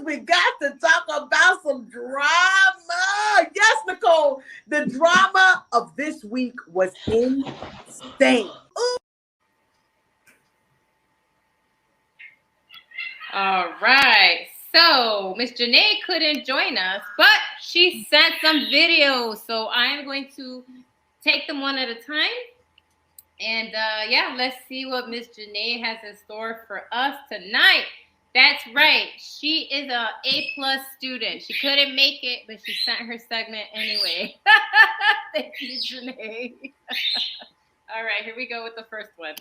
we got to talk about some drama. Yes, Nicole, the drama of this week was insane. All right. So Miss Janae couldn't join us, but she sent some videos. So I am going to take them one at a time. And yeah, let's see what Miss Janae has in store for us tonight. That's right. She is a A+ student. She couldn't make it, but she sent her segment anyway. Thank you, Janae. All right, here we go with the first one.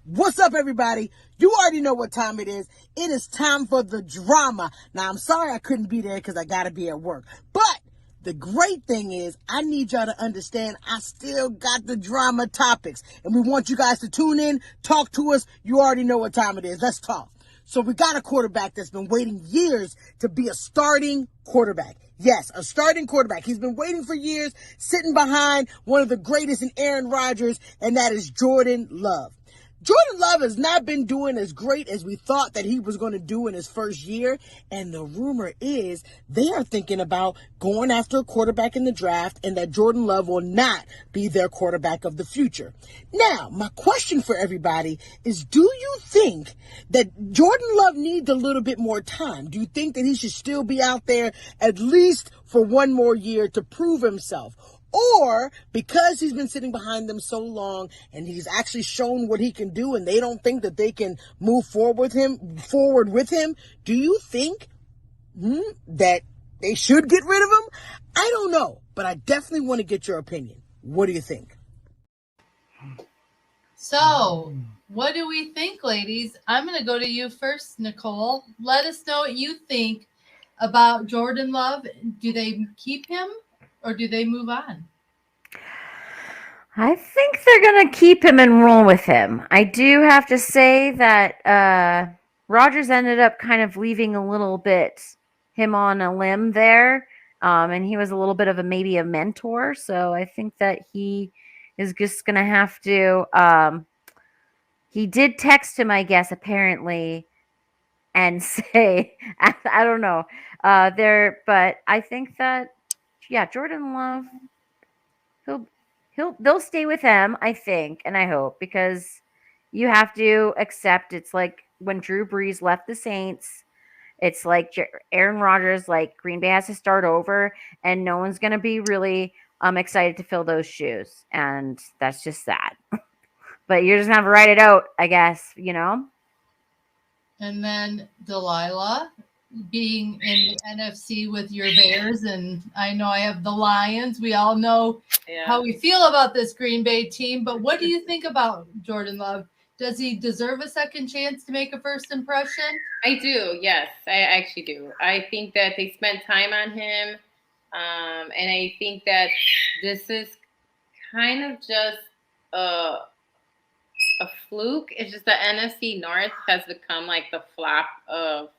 What's up, everybody? You already know what time it is. It is time for the drama. Now, I'm sorry I couldn't be there because I got to be at work. But the great thing is I need y'all to understand I still got the drama topics. And we want you guys to tune in, talk to us. You already know what time it is. Let's talk. So we got a quarterback that's been waiting years to be a starting quarterback. Yes, a starting quarterback. He's been waiting for years, sitting behind one of the greatest in Aaron Rodgers, and that is Jordan Love. Jordan Love has not been doing as great as we thought that he was going to do in his first year. And the rumor is they are thinking about going after a quarterback in the draft and that Jordan Love will not be their quarterback of the future. Now, my question for everybody is, do you think that Jordan Love needs a little bit more time? Do you think that he should still be out there at least for one more year to prove himself? Or because he's been sitting behind them so long and he's actually shown what he can do and they don't think that they can move forward with him, do you think that they should get rid of him? I don't know, but I definitely want to get your opinion. What do you think? So, what do we think, ladies? I'm going to go to you first, Nicole. Let us know what you think about Jordan Love. Do they keep him? Or do they move on? I think they're going to keep him and roll with him. I do have to say that Rodgers ended up kind of leaving a little bit him on a limb there. And he was a little bit of maybe a mentor. So I think that he is just going to have to. He did text him, I guess, apparently, and say, I don't know, but I think that, yeah, Jordan Love, they'll stay with him, I think, and I hope, because you have to accept it's like when Drew Brees left the Saints, it's like Aaron Rodgers, like Green Bay has to start over, and no one's going to be really excited to fill those shoes, and that's just that. But you're just going to have to write it out, I guess, you know? And then Delilah, being in the NFC with your Bears, and I know I have the Lions. We all know how we feel about this Green Bay team, but what do you think about Jordan Love? Does he deserve a second chance to make a first impression? I do, yes. I actually do. I think that they spent time on him, and I think that this is kind of just a fluke. It's just the NFC North has become like the flop of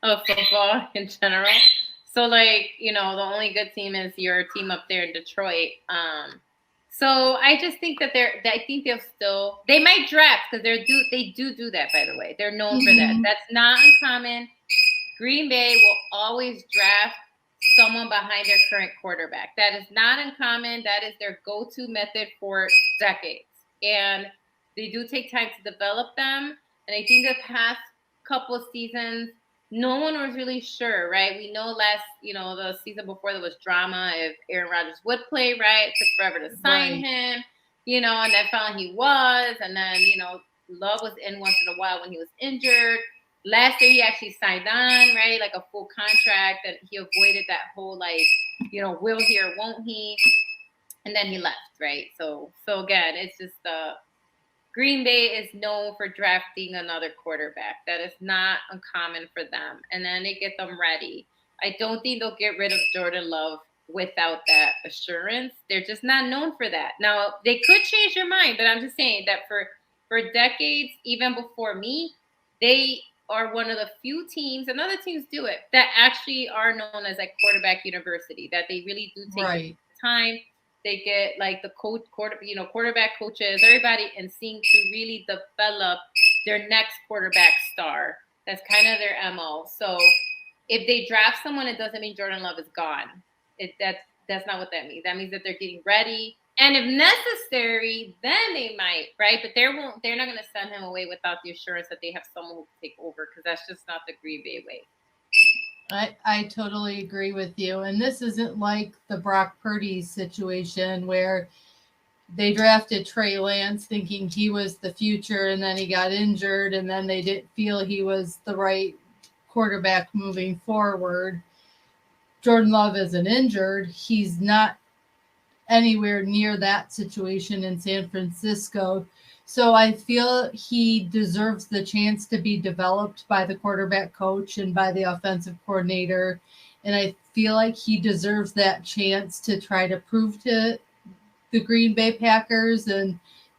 of football in general. So, like, you know, the only good team is your team up there in Detroit. So I just think that I think they might draft because they do that, by the way. They're known for that. That's not uncommon. Green Bay will always draft someone behind their current quarterback. That is not uncommon. That is their go-to method for decades. And they do take time to develop them. And I think the past couple of seasons, no one was really sure, right? We know the season before there was drama if Aaron Rodgers would play, right? It took forever to sign him, and then finally he was. And then, Love was in once in a while when he was injured. Last year he actually signed on, right? Like a full contract, and he avoided that whole, will he or won't he? And then he left, right? So again, it's just Green Bay is known for drafting another quarterback. That is not uncommon for them. And then they get them ready. I don't think they'll get rid of Jordan Love without that assurance. They're just not known for that. Now, they could change their mind, but I'm just saying that for decades, even before me, they are one of the few teams, and other teams do it, that actually are known as like quarterback university, that they really do take time. They get like the quarterback coaches, everybody in sync to really develop their next quarterback star That's kind of their MO. So if they draft someone, it doesn't mean Jordan Love is gone. That's not what that means. That means that they're getting ready. And if necessary, then they might, right? But they're not going to send him away without the assurance that they have someone who can take over, because that's just not the Green Bay way. I totally agree with you. And this isn't like the Brock Purdy situation where they drafted Trey Lance thinking he was the future, and then he got injured, and then they didn't feel he was the right quarterback moving forward. Jordan Love isn't injured. He's not anywhere near that situation in San Francisco. So I feel he deserves the chance to be developed by the quarterback coach and by the offensive coordinator. And I feel like he deserves that chance to try to prove to the Green Bay Packers and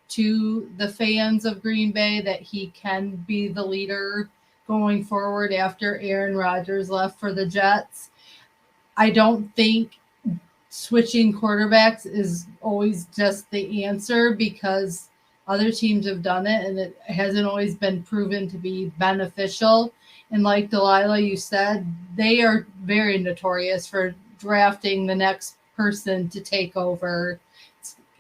to the fans of Green Bay that he can be the leader going forward after Aaron Rodgers left for the Jets. I don't think switching quarterbacks is always just the answer, because other teams have done it and it hasn't always been proven to be beneficial. And like Delilah, you said, they are very notorious for drafting the next person to take over.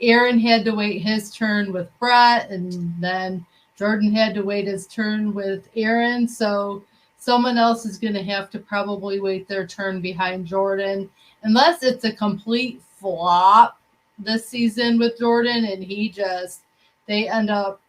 Aaron had to wait his turn with Brett, and then Jordan had to wait his turn with Aaron. So someone else is going to have to probably wait their turn behind Jordan, unless it's a complete flop this season with Jordan and they end up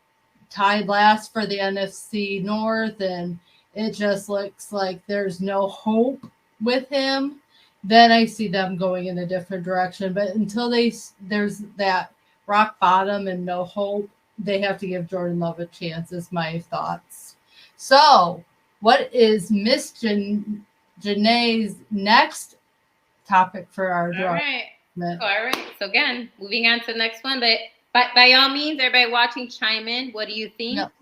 tied last for the NFC North and it just looks like there's no hope with him. Then I see them going in a different direction. But until there's that rock bottom and no hope, they have to give Jordan Love a chance, is my thoughts. So what is Miss Janae's next topic for our drama? All right. So again, moving on to the next one. But by all means, everybody watching, chime in. What do you think? Yep.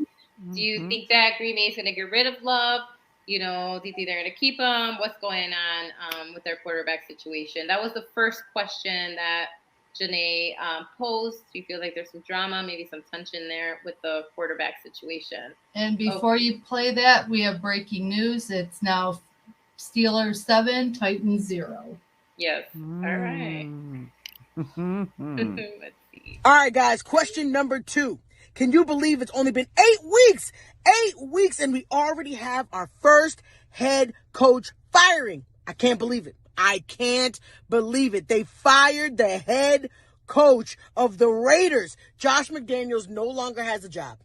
Do you think that Green Bay is going to get rid of Love? Do you think they're going to keep him? What's going on with their quarterback situation? That was the first question that Janae posed. Do you feel like there's some drama, maybe some tension there with the quarterback situation? And before you play that, we have breaking news. It's now Steelers 7, Titans 0. Yes. All right. Let's see. All right, guys. Question number 2. Can you believe it's only been 8 weeks? 8 weeks, and we already have our first head coach firing. I can't believe it. I can't believe it. They fired the head coach of the Raiders. Josh McDaniels no longer has a job.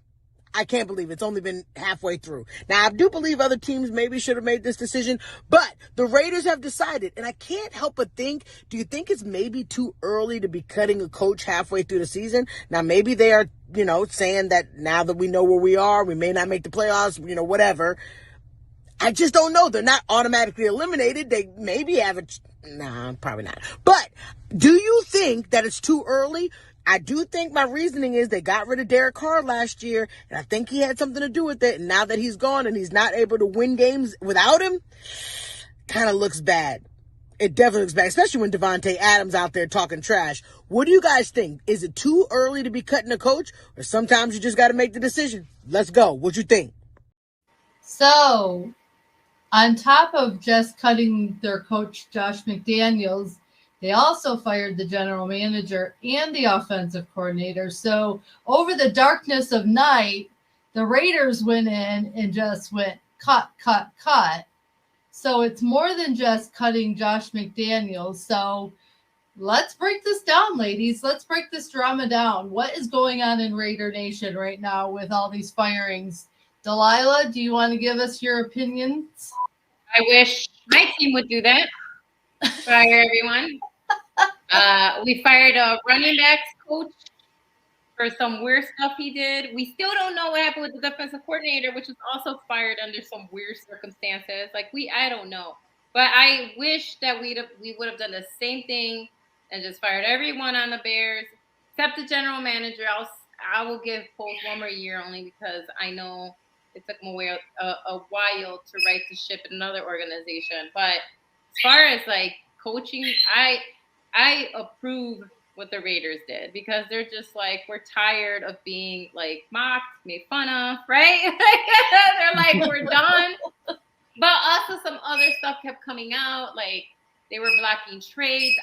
I can't believe it's only been halfway through. Now, I do believe other teams maybe should have made this decision, but the Raiders have decided, and I can't help but think, do you think it's maybe too early to be cutting a coach halfway through the season? Now, maybe they are, saying that now that we know where we are, we may not make the playoffs, whatever. I just don't know. They're not automatically eliminated. They maybe have probably not. But do you think that it's too early? I do think my reasoning is they got rid of Derek Carr last year, and I think he had something to do with it. And now that he's gone and he's not able to win games without him, kind of looks bad. It definitely looks bad, especially when Devontae Adams out there talking trash. What do you guys think? Is it too early to be cutting a coach, or sometimes you just got to make the decision? Let's go. What you think? So, on top of just cutting their coach, Josh McDaniels, they also fired the general manager and the offensive coordinator. So over the darkness of night, the Raiders went in and just went cut. So it's more than just cutting Josh McDaniels. So let's break this down, ladies. Let's break this drama down. What is going on in Raider Nation right now with all these firings? Delilah, do you want to give us your opinions? I wish my team would do that. Fire everyone. We fired a running backs coach for some weird stuff he did. We still don't know what happened with the defensive coordinator, which was also fired under some weird circumstances. I don't know. But I wish that we would have done the same thing and just fired everyone on the Bears, except the general manager. I will give Poles one more year only because I know it took him a while to right the ship in another organization. But as far as coaching, I approve what the Raiders did, because they're just like, we're tired of being like mocked, made fun of, right? They're like, we're done. But also some other stuff kept coming out, like they were blocking trades.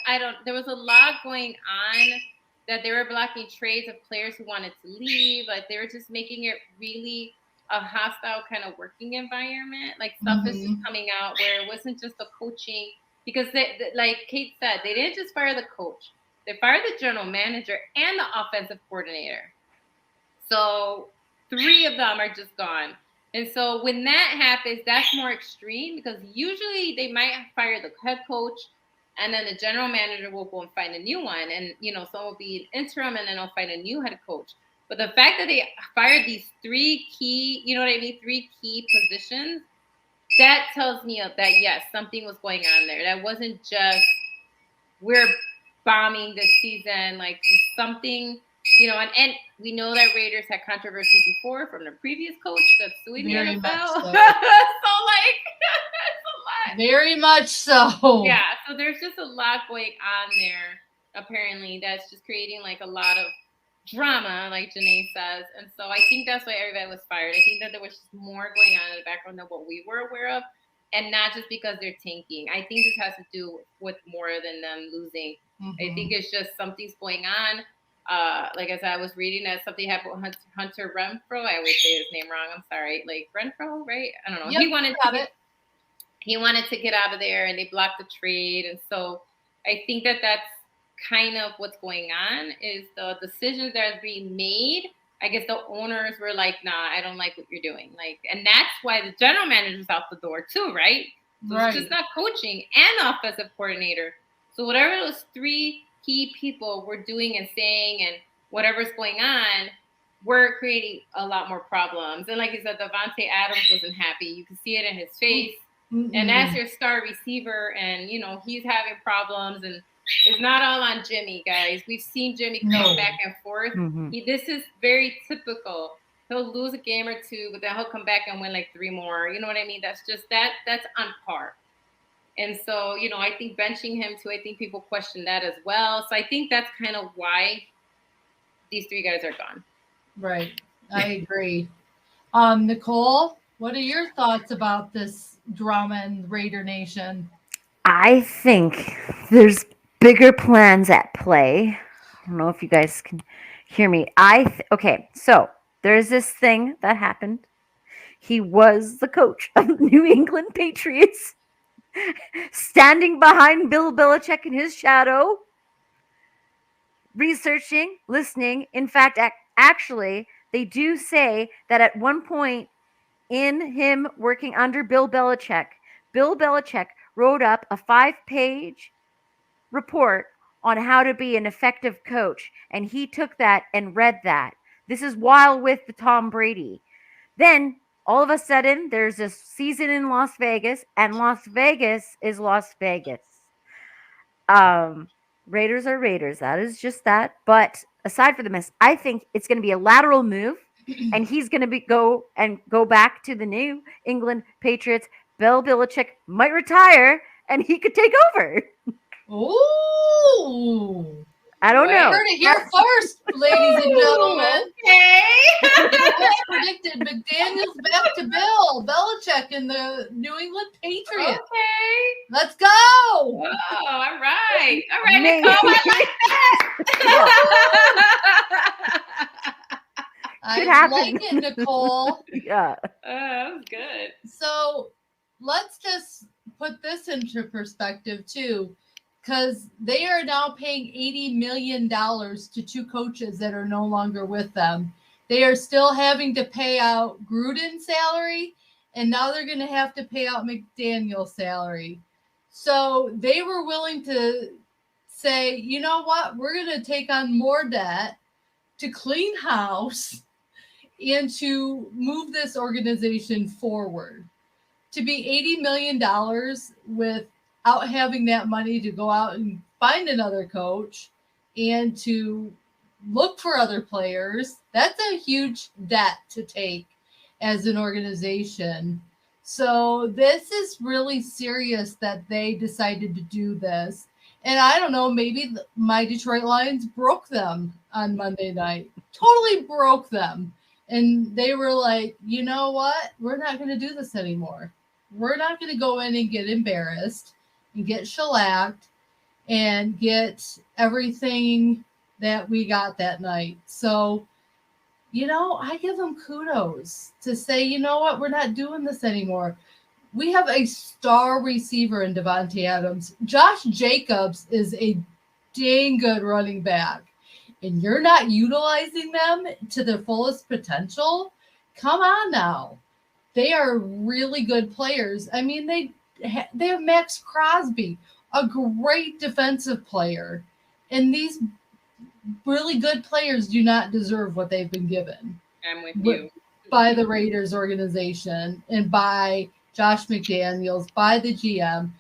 There was a lot going on, that they were blocking trades of players who wanted to leave. Like they were just making it really a hostile kind of working environment. Like stuff is just coming out where it wasn't just the coaching, because like Kate said, they didn't just fire the coach. They fired the general manager and the offensive coordinator. So 3 of them are just gone. And so when that happens, that's more extreme, because usually they might fire the head coach and then the general manager will go and find a new one. And, someone will be an interim and then they'll find a new head coach. But the fact that they fired these 3 key, 3 key positions, that tells me that, yes, something was going on there. That wasn't just, we're bombing this season, like just something, and we know that Raiders had controversy before from the previous coach that's suing the NFL. So, like, it's a lot. Very much so. Yeah, so there's just a lot going on there, apparently, that's just creating like a lot of drama, like Janae says. And so I think that's why everybody was fired. I think that there was just more going on in the background than what we were aware of. And not just because they're tanking. I think this has to do with more than them losing. I think it's just something's going on. Like I said, I was reading that something happened with Hunter Renfro. I always say his name wrong. I'm sorry. Like Renfro, right? I don't know. Yep, he wanted to get out of there, and they blocked the trade. And so I think that that's kind of what's going on, is the decisions that are being made. I guess the owners were like, nah, I don't like what you're doing. Like, and that's why the general manager's out the door too, right? So It's just not coaching and the offensive coordinator. So whatever those 3 key people were doing and saying and whatever's going on, we're creating a lot more problems. And like you said, Devontae Adams wasn't happy. You can see it in his face. And as your star receiver, and, he's having problems, and it's not all on Jimmy, guys. We've seen Jimmy come back and forth. This is very typical. He'll lose a game or 2, but then he'll come back and win like 3 more. You know what I mean? That's just that's on par. And so, I think benching him too, I think people question that as well. So I think that's kind of why these 3 guys are gone. Right. I agree. Nicole, what are your thoughts about this drama in Raider Nation? I think there's bigger plans at play. I don't know if you guys can hear me. Okay, so there's this thing that happened. He was the coach of the New England Patriots, standing behind Bill Belichick in his shadow, researching, listening. In fact, actually, they do say that at one point in him working under Bill Belichick wrote up a 5-page report on how to be an effective coach. And he took that and read that. This is while with the Tom Brady. Then all of a sudden there's a season in Las Vegas, and Las Vegas is Las Vegas. Raiders are Raiders. That is just that. But aside from the mess, I think it's going to be a lateral move, and he's going to go back to the New England Patriots. Bill Belichick might retire, and he could take over. Ooh. I don't know. You heard it here first, ladies and gentlemen. Okay. I predicted McDaniels back to Bill Belichick in the New England Patriots. Okay. Let's go. Oh, all right. All right, Nicole, I like that. I like it, Nicole. Yeah. That was good. So let's just put this into perspective, too. Because they are now paying $80 million to 2 coaches that are no longer with them. They are still having to pay out Gruden's salary, and now they're going to have to pay out McDaniel's salary. So they were willing to say, you know what, we're going to take on more debt to clean house and to move this organization forward. To be $80 million without having that money to go out and find another coach and to look for other players, that's a huge debt to take as an organization. So this is really serious that they decided to do this. And I don't know, maybe my Detroit Lions broke them on Monday night. Totally broke them. And they were like, you know what? We're not going to do this anymore. We're not going to go in and get embarrassed and get shellacked and get everything that we got that night. So, I give them kudos to say, you know what? We're not doing this anymore. We have a star receiver in Devontae Adams. Josh Jacobs is a dang good running back, and you're not utilizing them to their fullest potential. Come on now. They are really good players. I mean, they have Max Crosby, a great defensive player, and these really good players do not deserve what they've been given. I'm with you. By the Raiders organization and by Josh McDaniels, by the GM.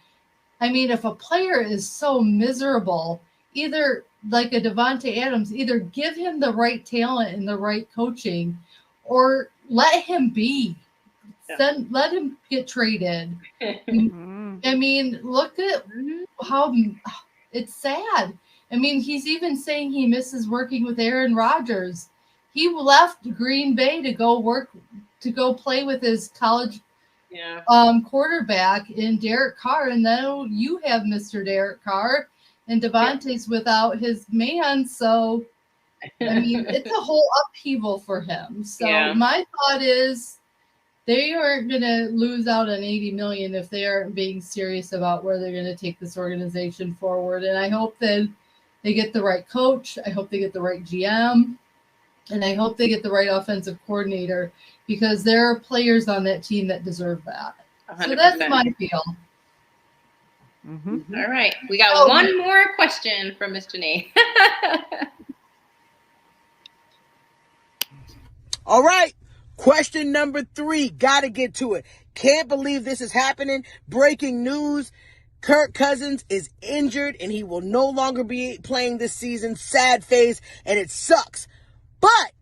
I mean, if a player is so miserable, either like a Devontae Adams, either give him the right talent and the right coaching, or let him be. Let him get traded. I mean, look at how it's sad. I mean, he's even saying he misses working with Aaron Rodgers. He left Green Bay to go play with his college quarterback in Derek Carr, and now you have Mr. Derek Carr, and Devontae's without his man. So, I mean, it's a whole upheaval for him. So my thought is, they aren't going to lose out on $80 million if they aren't being serious about where they're going to take this organization forward. And I hope that they get the right coach. I hope they get the right GM. And I hope they get the right offensive coordinator, because there are players on that team that deserve that. 100%. So that's my feel. All right. We got one more question from Miss Janae. All right. Question number 3. Got to get to it. Can't believe this is happening. Breaking news. Kirk Cousins is injured and he will no longer be playing this season. Sad face, and it sucks. But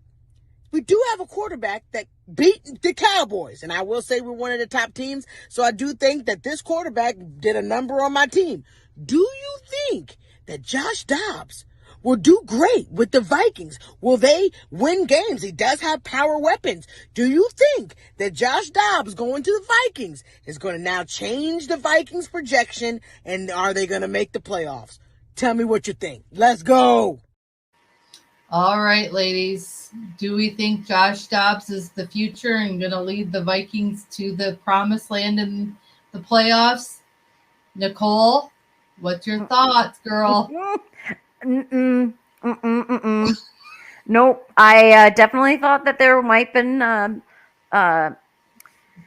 we do have a quarterback that beat the Cowboys. And I will say we're one of the top teams. So I do think that this quarterback did a number on my team. Do you think that Josh Dobbs will do great with the Vikings? Will they win games? He does have power weapons. Do you think that Josh Dobbs going to the Vikings is going to now change the Vikings projection? And are they going to make the playoffs? Tell me what you think. Let's go. All right, ladies. Do we think Josh Dobbs is the future and going to lead the Vikings to the promised land in the playoffs? Nicole, what's your thoughts, girl? Nope. I definitely thought that there might been Ben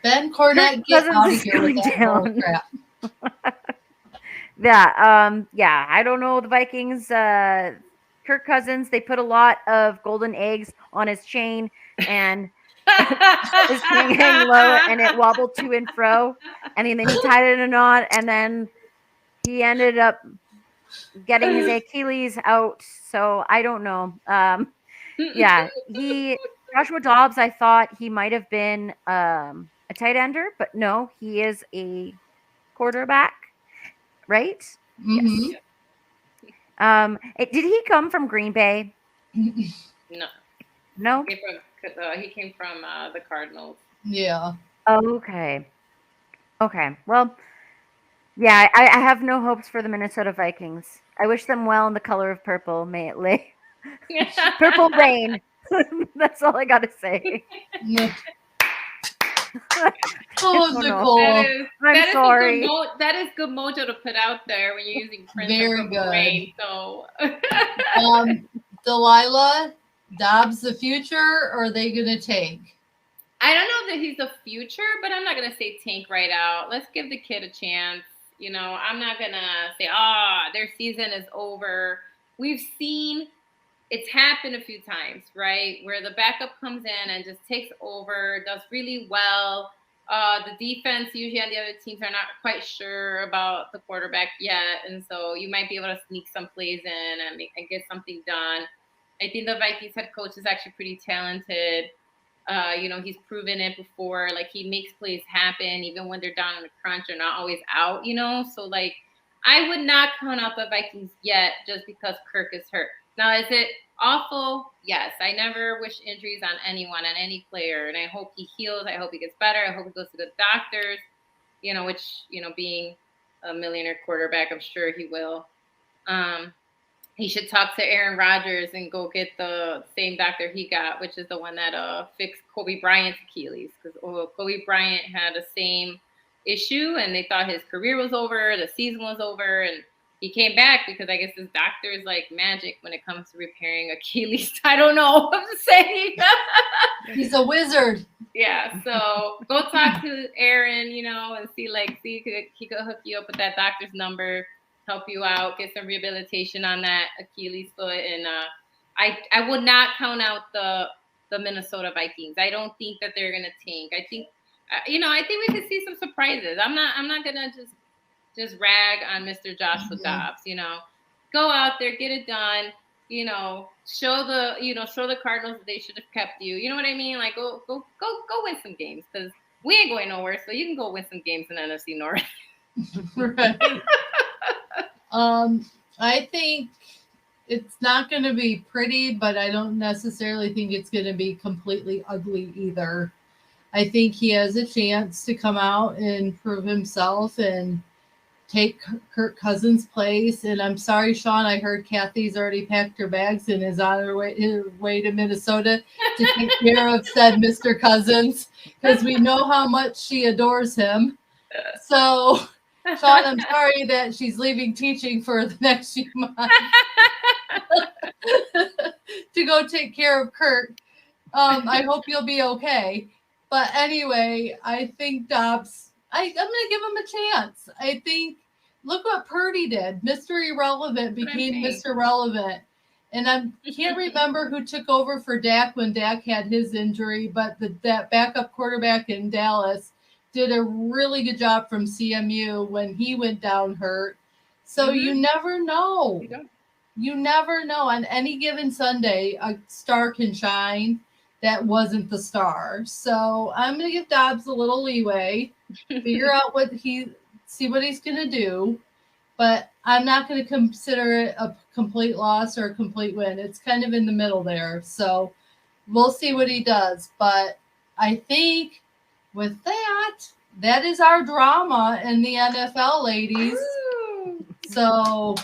Cornette, get out of here with that down. crap. Yeah. I don't know the Vikings. Kirk Cousins, they put a lot of golden eggs on his chain, and his chain hang low, and it wobbled to and fro. And then he tied it in a knot, and then he ended up getting his Achilles out. So I don't know. Joshua Dobbs, I thought he might have been a tight ender, but no, he is a quarterback, right? Mm-hmm. Yes. Did he come from Green Bay? No. He came from the Cardinals. Yeah. Okay. Well, yeah, I have no hopes for the Minnesota Vikings. I wish them well in the color of purple. May it lay. Purple rain. That's all I got to say. Nicole. I'm sorry. That is good mojo to put out there when you're using Prince. Very good. Rain, so. Delilah, Dobbs the future, or are they going to tank? I don't know that he's the future, but I'm not going to say tank right out. Let's give the kid a chance. I'm not going to say, their season is over. We've seen it's happened a few times, right? Where the backup comes in and just takes over, does really well. The defense usually on the other teams are not quite sure about the quarterback yet. And so you might be able to sneak some plays in and get something done. I think the Vikings head coach is actually pretty talented. He's proven it before. Like, he makes plays happen even when they're down in the crunch. They're not always out, So, I would not count out the Vikings yet just because Kirk is hurt. Now, is it awful? Yes. I never wish injuries on anyone, on any player, and I hope he heals. I hope he gets better. I hope he goes to good doctors, which, being a millionaire quarterback, I'm sure he will. He should talk to Aaron Rodgers and go get the same doctor he got, which is the one that fixed Kobe Bryant's Achilles, because Kobe Bryant had the same issue, and they thought his career was over, the season was over, and he came back because I guess this doctor is like magic when it comes to repairing Achilles. I don't know what I'm saying. He's a wizard. Yeah, so go talk to Aaron, and see he could hook you up with that doctor's number, help you out, get some rehabilitation on that Achilles foot, and I would not count out the Minnesota Vikings. I don't think that they're gonna tank. I think I think we could see some surprises. I'm not gonna just rag on Mr. Joshua Dobbs. Go out there, get it done. Show the Cardinals that they should have kept you. You know what I mean? Like go win some games, because we ain't going nowhere. So you can go win some games in NFC North. Right. I think it's not going to be pretty, but I don't necessarily think it's going to be completely ugly either. I think he has a chance to come out and prove himself and take Kirk Cousins' place. And I'm sorry, Sean, I heard Kathy's already packed her bags and is on her way to Minnesota to take care of said Mr. Cousins, because we know how much she adores him. So, Sean, I'm sorry that she's leaving teaching for the next few months to go take care of Kirk. I hope you'll be okay. But anyway, I think Dobbs, I'm going to give him a chance. I think, look what Purdy did. Mr. Irrelevant became Mr. Relevant. And I can't remember who took over for Dak when Dak had his injury, but that backup quarterback in Dallas did a really good job from CMU when he went down hurt. So you never know. You never know. On any given Sunday, a star can shine that wasn't the star. So I'm going to give Dobbs a little leeway, figure out see what he's going to do. But I'm not going to consider it a complete loss or a complete win. It's kind of in the middle there. So we'll see what he does. But I think with that is our drama in the NFL, ladies. Woo! So